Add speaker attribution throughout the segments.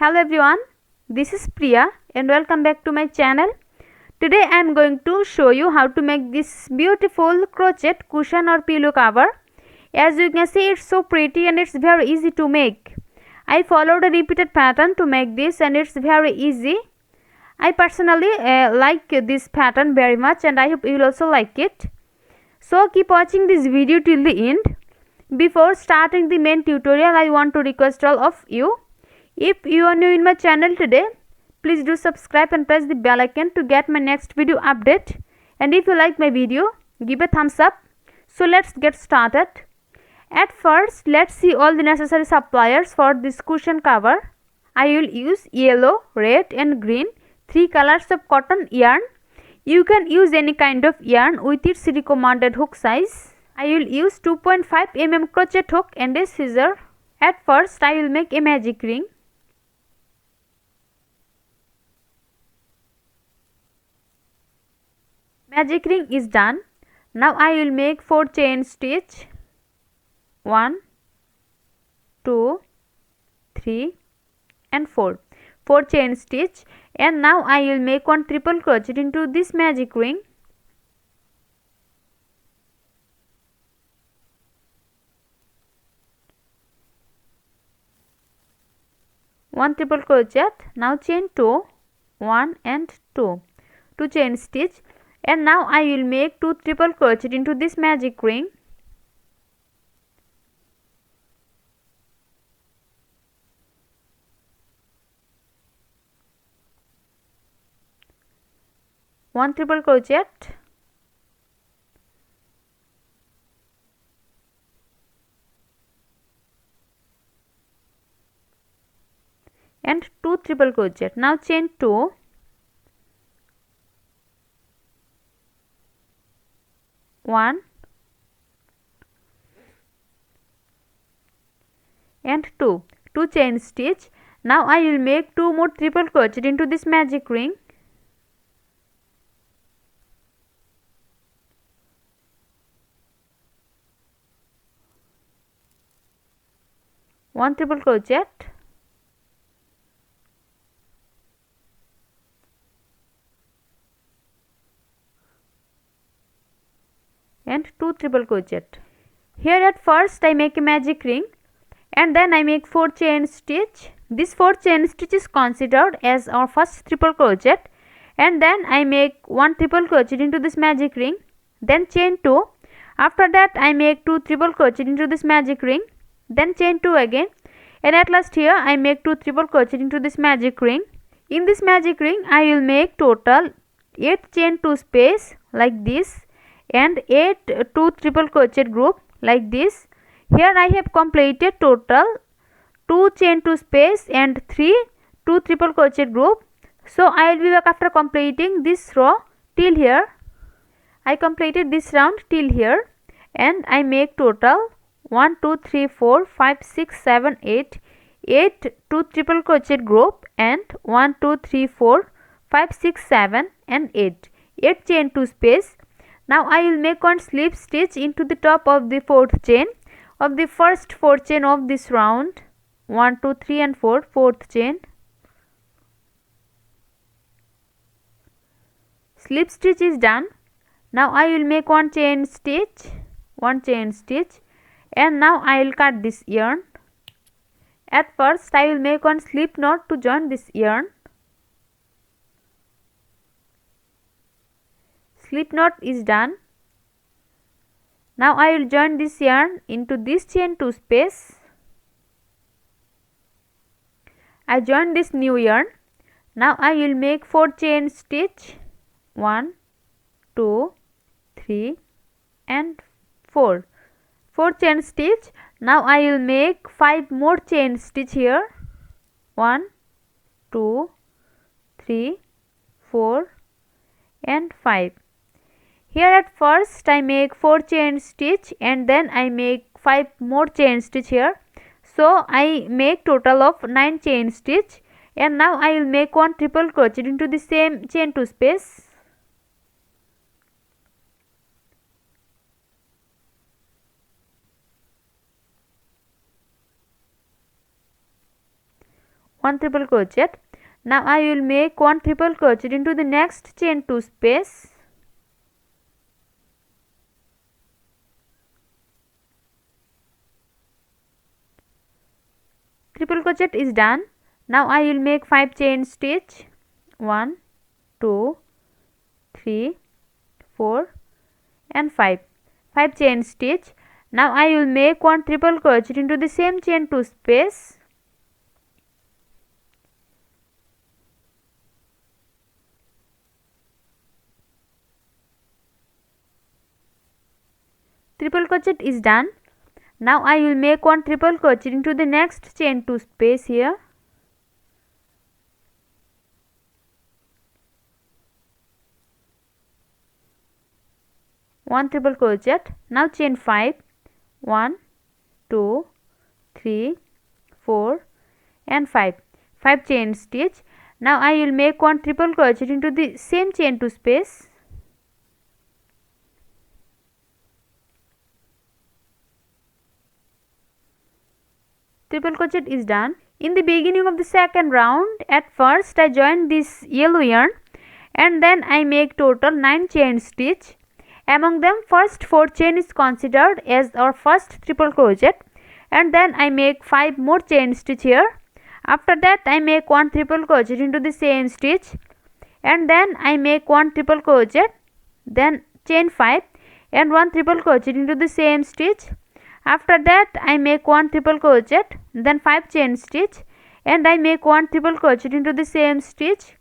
Speaker 1: Hello everyone, this is Priya and welcome back to my channel. Today I am going to show you how to make this beautiful crochet cushion or pillow cover. As you can see, it's so pretty and it's very easy to make. I followed a repeated pattern to make this and it's very easy. I personally like this pattern very much and I hope you will also like it. So keep watching this video till the end. Before starting the main tutorial, I want to request all of you. If you are new in my channel today, please do subscribe and press the bell icon to get my next video update. And if you like my video, give a thumbs up. So let's get started. At first, let's see all the necessary supplies for this cushion cover. I will use yellow, red and green, 3 colors of cotton yarn. You can use any kind of yarn with its recommended hook size. I will use 2.5 mm crochet hook and a scissor. At first, I will make a magic ring. Magic ring is done. Now I will make 4 chain stitch. 1, 2, 3 and 4. 4 chain stitch, and now I will make 1 triple crochet into this magic ring. One triple crochet. Now chain 2, 1 and 2. 2 chain stitch. And now I will make 2 triple crochet into this magic ring. One triple crochet. And 2 triple crochet. Now chain 2. One and 2 chain stitch. Now I will make 2 more triple crochet into this magic ring. One triple crochet. And 2 triple crochet. Here at first I make a magic ring and then I make 4 chain stitch. This 4 chain stitch is considered as our first triple crochet, and then I make 1 triple crochet into this magic ring, then chain 2. After that I make 2 triple crochet into this magic ring, then chain 2 again, and at last here I make 2 triple crochet into this magic ring. In this magic ring I will make total 8 chain 2 space like this and 8 2 triple crochet group like this. Here I have completed total 2 chain 2 space and 3 2 triple crochet group. So I will be back after completing this row till here. I completed this round till here and I make total 1 2 3 4 5 6 7 8 8 2 triple crochet group and 1 2 3 4 5 6 7 and 8 chain 2 space. Now I will make 1 slip stitch into the top of the 4th chain of the first 4 chain of this round. 1 2 3 and 4, 4th chain. Slip stitch is done. Now I will make 1 chain stitch, and now I will cut this yarn. At first I will make 1 slip knot to join this yarn. Slip knot is done. Now I will join this yarn into this chain 2 space. I join this new yarn. Now I will make 4 chain stitch. 1, 2, 3 and 4. 4 chain stitch. Now I will make 5 more chain stitch here. 1, 2, 3, 4 and 5. Here at first I make 4 chain stitch and then I make 5 more chain stitch here. So I make total of 9 chain stitch, and now I will make 1 triple crochet into the same chain 2 space. 1 triple crochet. Now I will make 1 triple crochet into the next chain 2 space. Triple crochet is done. Now I will make 5 chain stitch. 1 2 3 4 and 5 chain stitch. Now I will make 1 triple crochet into the same chain 2 space. Triple crochet is done. Now I will make 1 triple crochet into the next chain 2 space here. One triple crochet. Now chain 5. 1 2 3 4 and 5 chain stitch. Now I will make 1 triple crochet into the same chain 2 space. Triple crochet is done. In the beginning of the second round, at first I join this yellow yarn and then I make total 9 chain stitch. Among them, first 4 chain is considered as our first triple crochet, and then I make 5 more chain stitch here. After that I make 1 triple crochet into the same stitch, and then I make 1 triple crochet, then chain 5 and 1 triple crochet into the same stitch. After that I make 1 triple crochet, then 5 chain stitch, and I make 1 triple crochet into the same stitch.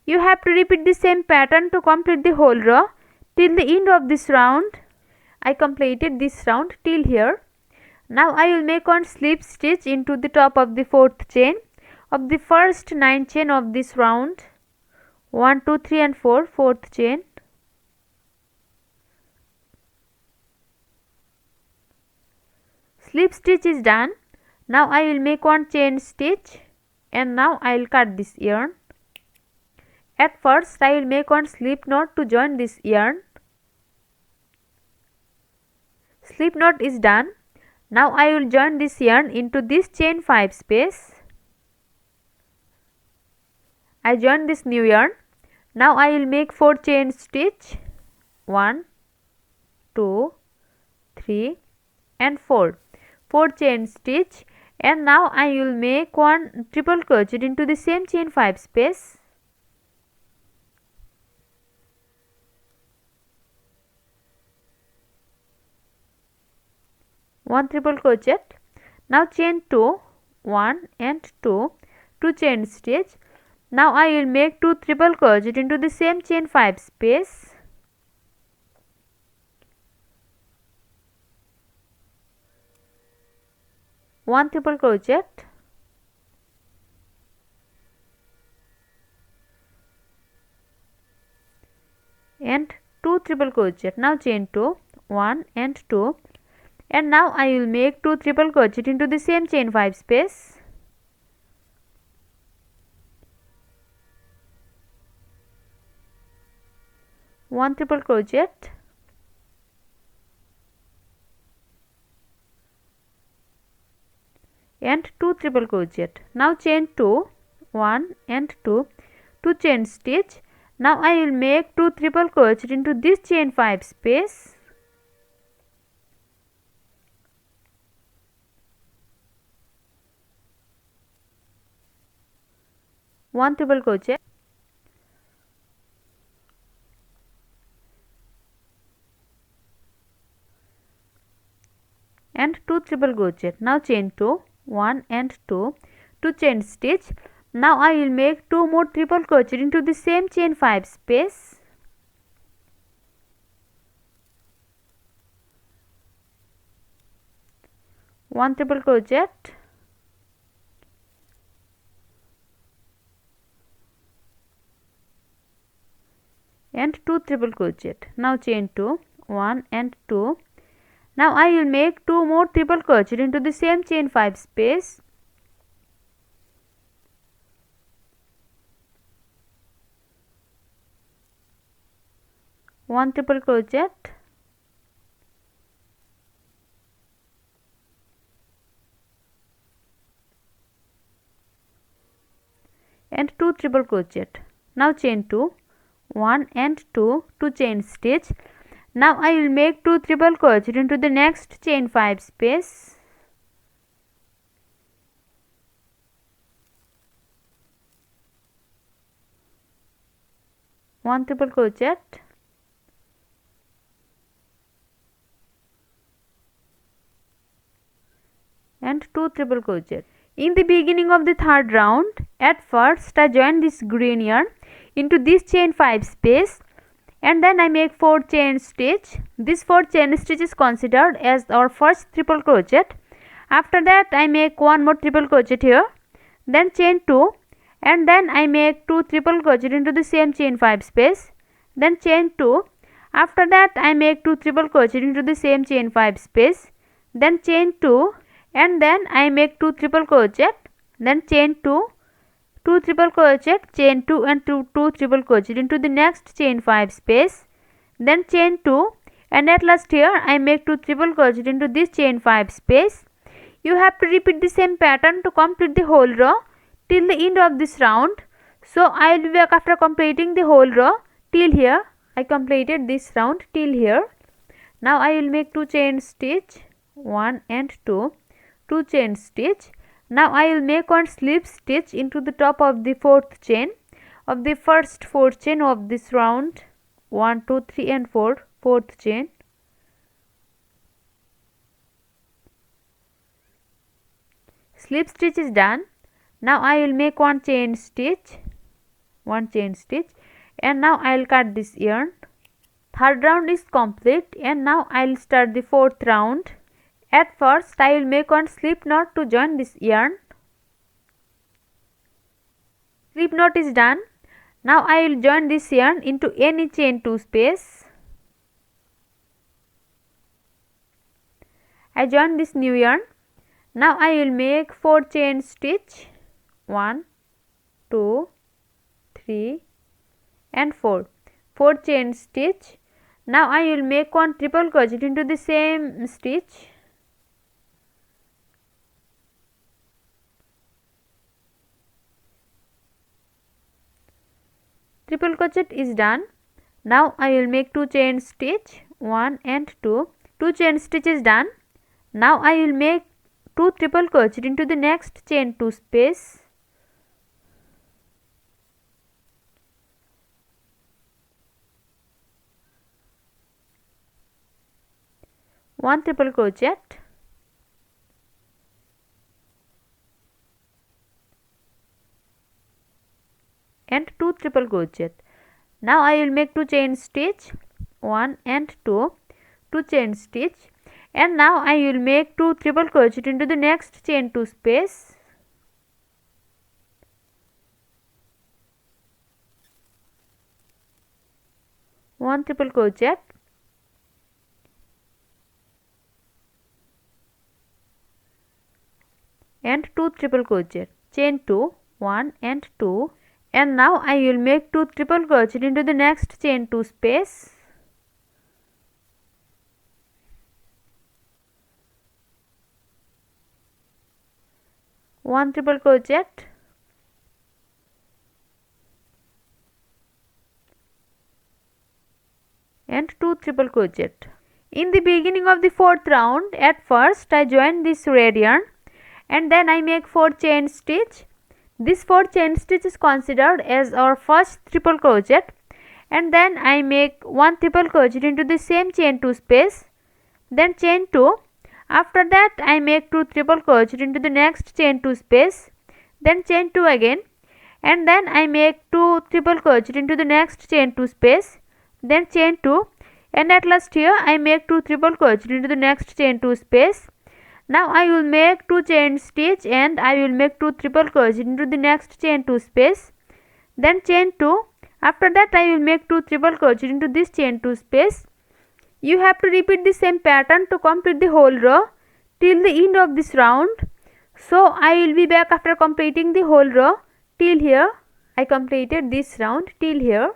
Speaker 1: You have to repeat the same pattern to complete the whole row till the end of this round. I completed this round till here. Now I will make 1 slip stitch into the top of the 4th chain of the first 9 chain of this round. 1 2 3 and 4, 4th chain. Slip stitch is done. Now I will make 1 chain stitch, and now I will cut this yarn. At first I will make 1 slip knot to join this yarn. Slip knot is done. Now I will join this yarn into this chain 5 space. I join this new yarn. Now I will make 4 chain stitch. 1 2 3 and 4 chain stitch, and now I will make 1 triple crochet into the same chain 5 space. One triple crochet. Now chain 2, 1 and 2 chain stitch. Now I will make 2 triple crochet into the same chain 5 space. One triple crochet. And 2 triple crochet. Now chain 2, 1 and 2, and now I will make 2 triple crochet into the same chain 5 space. One triple crochet. And 2 triple crochet. Now chain 2, 1 and 2 chain stitch. Now I will make 2 triple crochet into this chain 5 space. One triple crochet. And 2 triple crochet. Now chain 2, 1 and 2 chain stitch. Now I will make 2 more triple crochet into the same chain 5 space. One triple crochet. And 2 triple crochet. Now chain 2, 1 and 2. Now I will make 2 more triple crochet into the same chain 5 space. One triple crochet. and 2 triple crochet. Now chain 2, 1 and 2, 2 chain stitch. Now I will make 2 triple crochet into the next chain 5 space. One triple crochet and 2 triple crochet. In the beginning of the third round, at first I join this green yarn into this chain 5 space and then I make 4 chain stitch. This 4 chain stitch is considered as our first triple crochet. After that I make 1 more triple crochet here, then chain 2 and then I make 2 triple crochet into the same chain 5 space, then chain 2. After that I make 2 triple crochet into the same chain 5 space, then chain 2 and then I make 2 triple crochet, then chain 2, 2 triple crochet, chain 2 and 2 triple crochet into the next chain 5 space, then chain 2 and at last here I make 2 triple crochet into this chain 5 space. You have to repeat the same pattern to complete the whole row till the end of this round. So I will be back after completing the whole row. Till here I completed this round till here. Now I will make 2 chain stitch, 1 and 2, 2 chain stitch. Now I will make 1 slip stitch into the top of the 4th chain of the first 4th chain of this round. 1, 2, 3 and 4, 4th chain. Slip stitch is done. Now I will make 1 chain stitch, 1 chain stitch and now I will cut this yarn. Third round is complete and now I will start the 4th round. At first I will make 1 slip knot to join this yarn. Slip knot is done. Now I will join this yarn into any chain 2 space. I join this new yarn. Now I will make 4 chain stitch, 1, 2, 3 and 4, 4 chain stitch. Now I will make 1 triple crochet into the same stitch. Triple crochet is done. Now I will make 2 chain stitch, 1 and 2, 2 chain stitch is done. Now I will make 2 triple crochet into the next chain 2 space. One triple crochet and 2 triple crochet. Now I will make 2 chain stitch, 1 and 2, 2 chain stitch and now I will make 2 triple crochet into the next chain 2 space. One triple crochet and 2 triple crochet, chain 2, 1 and 2 and now I will make 2 triple crochet into the next chain 2 space. One triple crochet and 2 triple crochet. In the beginning of the 4th round, at first I join this red yarn and then I make 4 chain stitch. This 4 chain stitch is considered as our first triple crochet and then I make 1 triple crochet into the same chain 2 space, then chain 2. After that I make 2 triple crochet into the next chain 2 space, then chain 2 again and then I make 2 triple crochet into the next chain 2 space, then chain 2 and at last here I make 2 triple crochet into the next chain 2 space. Now I will make 2 chain stitch and I will make 2 triple crochet into the next chain 2 space, then chain 2. After that I will make 2 triple crochet into this chain 2 space. You have to repeat the same pattern to complete the whole row till the end of this round. So I will be back after completing the whole row. Till here I completed this round till here.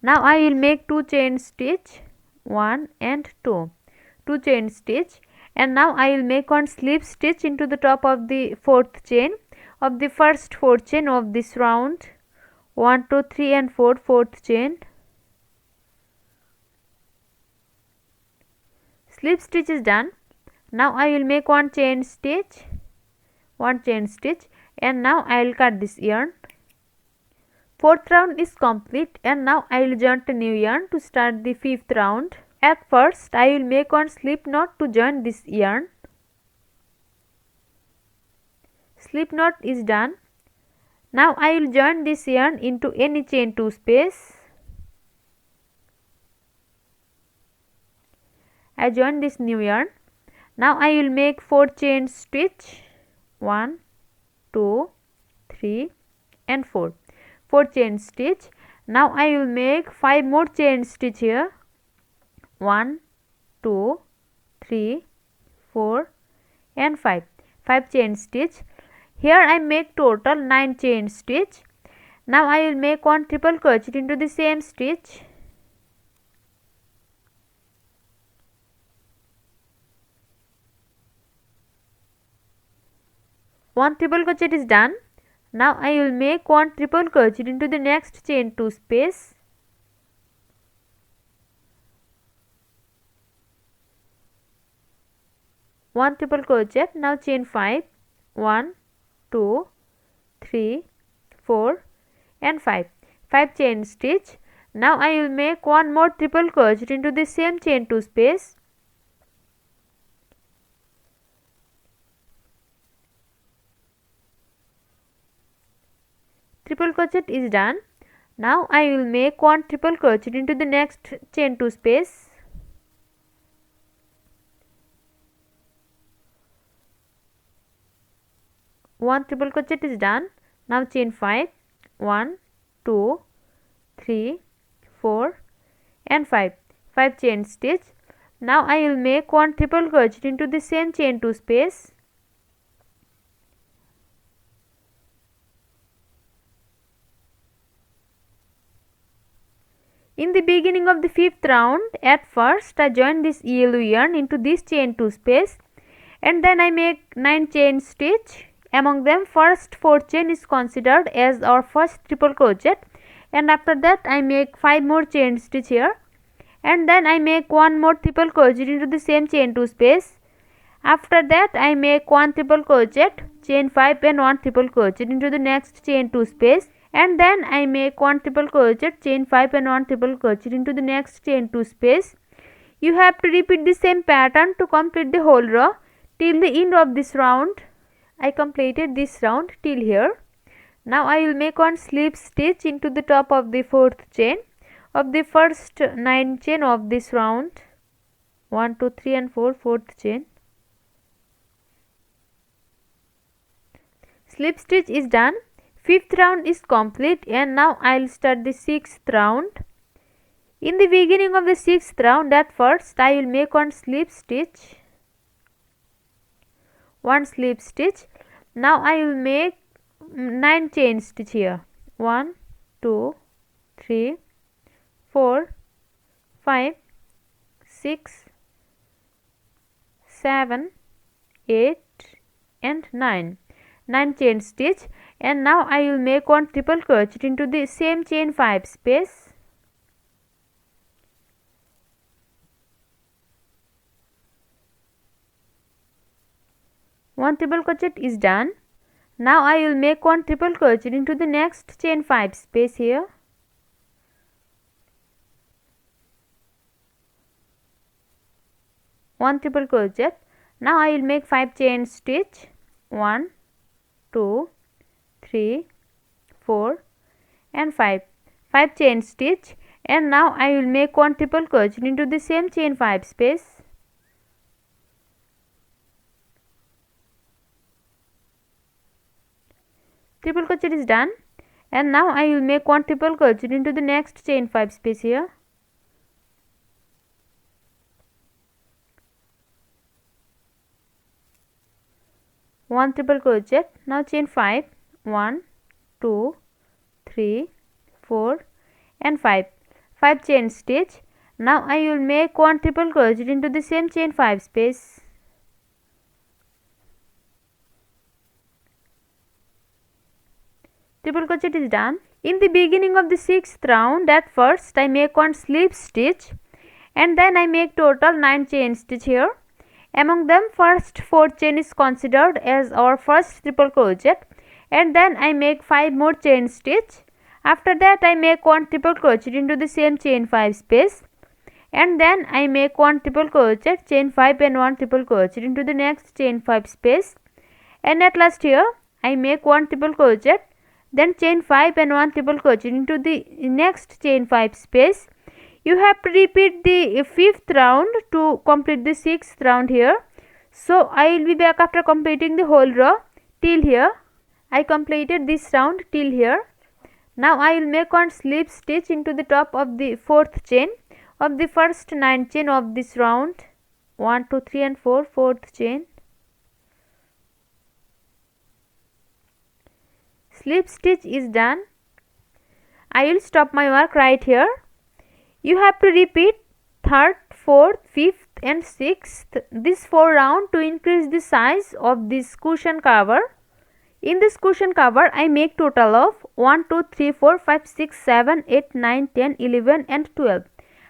Speaker 1: Now I will make 2 chain stitch, 1 and 2, 2 chain stitch and now I will make 1 slip stitch into the top of the 4th chain of the first 4 chain of this round. 1 2 3 and 4, fourth chain. Slip stitch is done. Now I will make one chain stitch, and now I will cut this yarn. Fourth round is complete, and now I will join a new yarn to start the fifth round. At first I will make one slip knot to join this yarn. Slip knot is done. Now I will join this yarn into any chain 2 space. I join this new yarn. Now I will make 4 chain stitch, 1 2 3 and 4 chain stitch. Now I will make 5 more chain stitch here, 1 2 3 4 and 5 chain stitch. Here I make total 9 chain stitch. Now I will make one triple crochet into the same stitch. One triple crochet is done. Now I will make one triple crochet into the next chain 2 space. One triple crochet. Now chain 5, 1 2 3 4 and 5 chain stitch. Now I will make one more triple crochet into the same chain 2 space. Triple crochet is done. Now I will make one triple crochet into the next chain 2 space. One triple crochet is done. Now chain 5, 1 2 3 4 and 5 chain stitch. Now I will make one triple crochet into the same chain 2 space. In the beginning of the fifth round, at first I join this yellow yarn into this chain 2 space, and then I make 9 chain stitch. Among them, first 4 chain is considered as our first triple crochet, and after that I make 5 more chain stitch here, and then I make one more triple crochet into the same chain 2 space. After that I make one triple crochet, chain 5 and one triple crochet into the next chain 2 space, and then I make one triple crochet, chain 5 and one triple crochet into the next chain 2 space. You have to repeat the same pattern to complete the whole row till the end of this round. I completed this round till here. Now I will make one slip stitch into the top of the fourth chain of the first 9 chain of this round. 1 2 3 and 4, fourth chain. Slip stitch is done. Fifth round is complete, and now I will start the sixth round. In the beginning of the sixth round, at first I will make one slip stitch. Now I will make 9 chain stitch here. 1 2 3 4 5 6 7 8 and 9 chain stitch, and now I will make one triple crochet into the same chain 5 space. One triple crochet is done. Now I will make one triple crochet into the next chain 5 space here. One triple crochet. Now I will make 5 chain stitch. 1 2 3 4 and 5 chain stitch, and now I will make one triple crochet into the same chain 5 space. Triple crochet is done, and now I will make one triple crochet into the next chain 5 space here. One triple crochet. Now chain 5, 1 2 3 4 and 5 chain stitch. Now I will make one triple crochet into the same chain 5 space. triple crochet is done. In the beginning of the 6th round, at first I make one slip stitch and then I make total 9 chain stitch here. Among them, first 4 chain is considered as our first triple crochet, and then I make 5 more chain stitch. After that I make one triple crochet into the same chain 5 space, and then I make one triple crochet, chain 5 and one triple crochet into the next chain 5 space, and at last here I make one triple crochet, then chain 5 and one triple crochet into the next chain 5 space. You have to repeat the 5th round to complete the 6th round here. So I will be back after completing the whole row till here. I completed this round till here. Now I will make one slip stitch into the top of the 4th chain of the first 9 chain of this round. 1, 2, 3 and 4, 4th chain. Slip stitch is done. I will stop my work right here. You have to repeat 3rd, 4th, 5th and 6th, this 4 round to increase the size of this cushion cover. In this cushion cover, I make total of 1, 2, 3, 4, 5, 6, 7, 8, 9, 10, 11 and 12.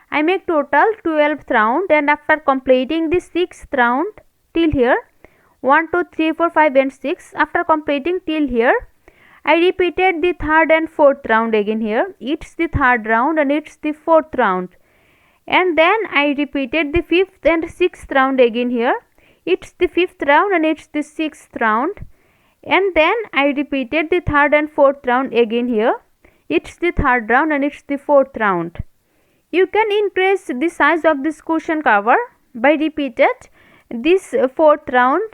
Speaker 1: I make total 12th round, and after completing the 6th round till here, 1, 2, 3, 4, 5 and 6, after completing till here, I repeated the 3rd and 4th round again here. It's the 3rd round and it's the 4th round. And then I repeated the 5th and 6th round again here. It's the 5th round and it's the 6th round. And then I repeated the 3rd and 4th round again here. It's the 3rd round and it's the 4th round. You can increase the size of this cushion cover by repeated this 4th round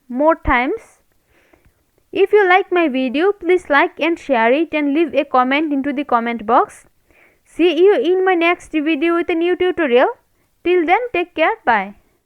Speaker 1: more times. If you like my video, please like and share it and leave a comment into the comment box. See you in my next video with a new tutorial. Till then, take care. Bye.